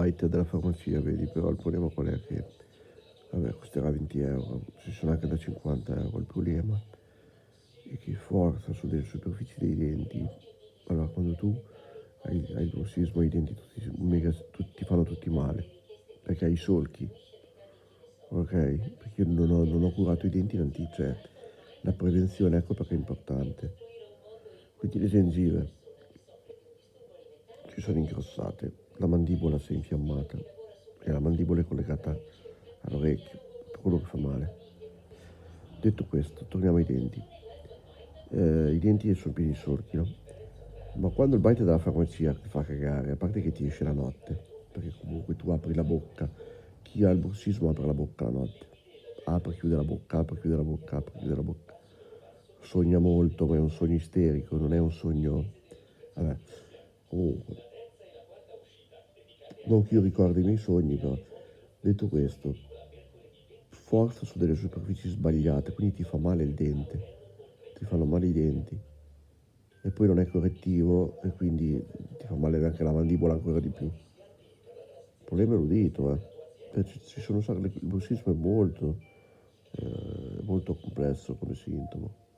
bite della farmacia, vedi, però il problema qual è che, vabbè, costerà 20 euro, ci sono anche da 50 euro, il problema è che forza sulle superfici dei denti. Allora, quando tu hai il bruxismo, i denti ti fanno tutti male, perché hai i solchi, ok? Perché io non ho curato i denti in anticipo, cioè la prevenzione, ecco perché è importante. Quindi le gengive ci sono ingrossate, la mandibola si è infiammata e la mandibola è collegata all'orecchio, per quello che fa male. Detto questo, torniamo ai denti. I denti sono pieni di solchi, no? Ma quando il bite della farmacia ti fa cagare, a parte che ti esce la notte, perché comunque tu apri la bocca, chi ha il bruxismo apre la bocca la notte, apre, chiude la bocca, apre, chiude la bocca, apre, chiude la bocca, sogna molto, ma è un sogno isterico, non è un sogno, vabbè, comunque, non che io ricordi i miei sogni, però, detto questo, forza su delle superfici sbagliate, quindi ti fa male il dente, ti fanno male i denti, e poi non è correttivo, e quindi ti fa male anche la mandibola ancora di più. Il problema è l'udito, eh. Cioè, ci sono, il bruxismo è molto complesso come sintomo.